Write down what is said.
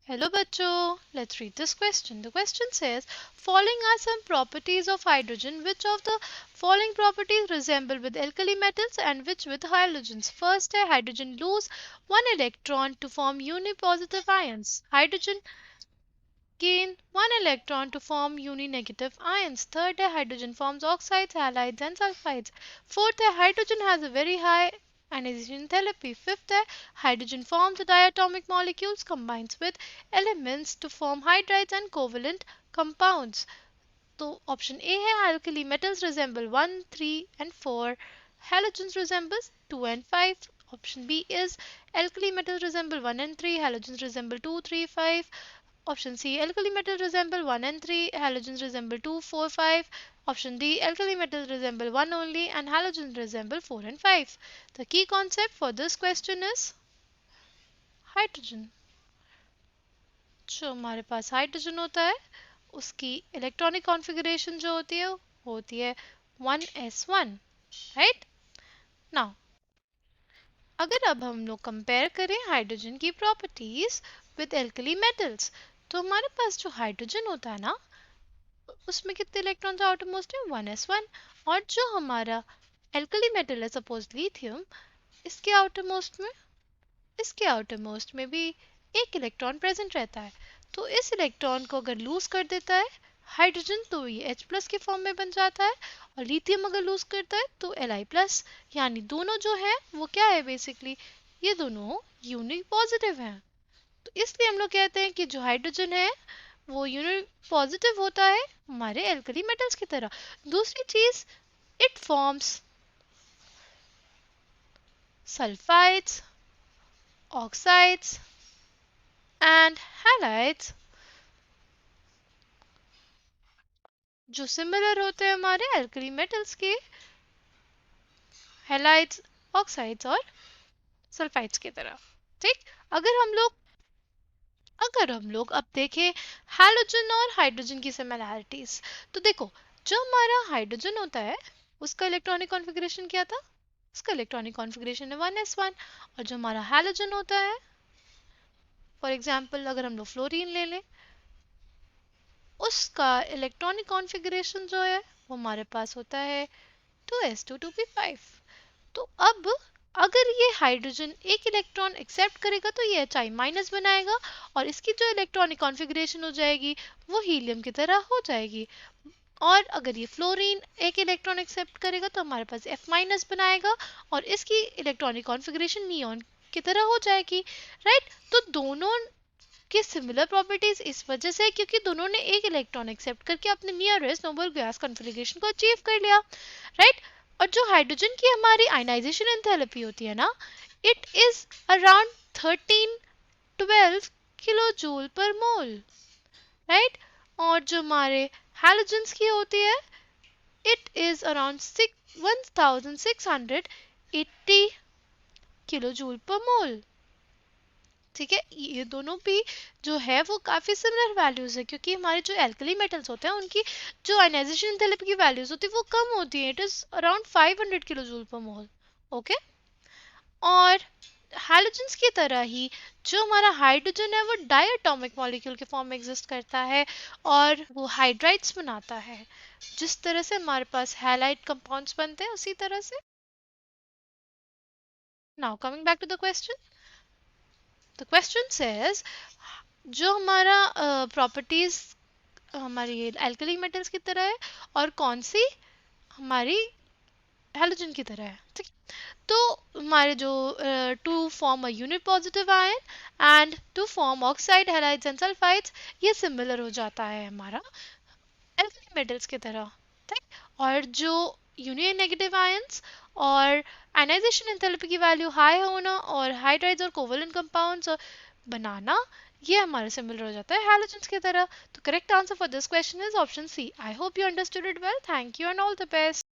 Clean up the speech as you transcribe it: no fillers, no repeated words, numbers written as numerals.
Hello bachcho, let's read this question. The question says, following are some properties of hydrogen. Which of the following properties resemble with alkali metals and which with halogens? First है hydrogen lose one electron to form unipositive ions. Hydrogen gain one electron to form uninegative ions. Third है hydrogen forms oxides, halides and sulfides. Fourth है hydrogen has a very high ionization enthalpy. Fifth है hydrogen forms diatomic molecules, combines with elements to form hydrides and covalent compounds. So option A है alkali metals resemble 1, 3 and 4. Halogens resembles 2 and 5. Option B is alkali metals resemble 1 and 3. Halogens resemble 2, 3, 5. Option C, alkali metals resemble 1 and 3, halogens resemble 2, 4, 5. Option D, alkali metals resemble 1 only and halogens resemble 4 and 5. The key concept for this question is hydrogen. जो हमारे पास hydrogen होता है उसकी electronic configuration जो होती है 1s1, right? Now अगर अब हम लोग कंपेयर करें हाइड्रोजन की प्रॉपर्टीज विद एल्कली मेटल्स, तो हमारे पास जो हाइड्रोजन होता है ना उसमें कितने इलेक्ट्रॉन्स आउटर मोस्ट है 1s1। और जो हमारा एल्कली मेटल है सपोज लिथियम, इसके आउटर मोस्ट में भी एक इलेक्ट्रॉन प्रेजेंट रहता है। तो इस इलेक्ट्रॉन को अगर लूज कर देता है हाइड्रोजन तो ये H+ के फॉर्म में बन जाता है, और लिथियम अगर लूज करता है तो Li+। यानी दोनों जो है वो क्या है, बेसिकली ये दोनों यूनिक पॉजिटिव हैं। तो इसलिए हम लोग कहते हैं कि जो हाइड्रोजन है वो यूनिट पॉजिटिव होता है हमारे एल्कली मेटल्स की तरह। दूसरी चीज, it forms sulphides, oxides and halides जो सिमिलर होते हैं हमारे एल्कली मेटल्स के हैलाइड्स, ऑक्साइड्स और सल्फाइड्स की तरह। ठीक, अगर हम लोग अब देखें हैलोजन और हाइड्रोजन की सिमिलैरिटीज, तो देखो जो हमारा हाइड्रोजन होता है उसका इलेक्ट्रॉनिक कॉन्फ़िगरेशन क्या था, उसका इलेक्ट्रॉनिक कॉन्फ़िगरेशन है 1s1। और जो हमारा हैलोजन होता है, फॉर एग्जांपल अगर हम लोग फ्लोरीन ले लें, उसका इलेक्ट्रॉनिक कॉन्फ़िगरेशन जो है वो हमारे पास होता है 2s2 2p5। तो अब अगर ये हाइड्रोजन एक इलेक्ट्रॉन एक्सेप्ट करेगा तो ये Hi- बनाएगा और इसकी जो इलेक्ट्रॉनिक कॉन्फ़िगरेशन हो जाएगी वो हीलियम की तरह हो जाएगी। और अगर ये फ्लोरीन एक इलेक्ट्रॉन एक्सेप्ट करेगा तो हमारे पास F- बनाएगा और इसकी इलेक्ट्रॉनिक कॉन्फ़िगरेशन नियॉन की तरह हो जाएगी, राइट? तो दोनों की सिमिलर प्रॉपर्टीज इस वजह से क्योंकि दोनों ने एक इलेक्ट्रॉन एक्सेप्ट करके अपने नियरेस्ट नोबल गैस कॉन्फ़िगरेशन को अचीव कर लिया, राइट? और जो हाइड्रोजन की हमारी आयनाइजेशन एंथैल्पी होती है ना, it is around 1312 kilo joule per mole, right? और जो हमारे हैलोजेंस की होती है it is around 1680 kilo joule per mole. ठीक है, ये दोनों भी जो है वो काफ़ी सिमिलर वैल्यूज है क्योंकि हमारे जो एल्कली मेटल्स होते हैं उनकी जो आयनाइजेशन एंथैल्पी की वैल्यूज होती है वो कम होती है, it is around 500 kilo joule per mole. Okay, और हैलोजेंस की तरह ही जो हमारा हाइड्रोजन है वो डायटोमिक मॉलिक्यूल के फॉर्म में एग्जिस्ट करता है और वो हाइड्राइड्स बनाता है। जिस तरह से हमारे पास हैलाइड कंपाउंड्स बनते हैं उसी तरह से। Now coming back to the question says जो हमारा प्रॉपर्टीज हमारी एल्कली मेटल्स की तरह है और कौन सी हमारी हैलोजन की तरह है। ठीक, तो हमारे जो to form a unit positive ion and to form oxide halides and sulphides, ये सिमिलर हो जाता है हमारा एल्कली मेटल्स की तरह। ठीक, और जो यूनियन नेगेटिव आयंस और आयनाइजेशन एंथैल्पी की वैल्यू हाई होना और हाइड्राइड्स और कोवलेंट कंपाउंड्स बनाना, ये हमारा सिमिलर हो जाता है हैलोजेंस की तरह। तो correct answer for this question is option C. I hope you understood it well. Thank you and all the best.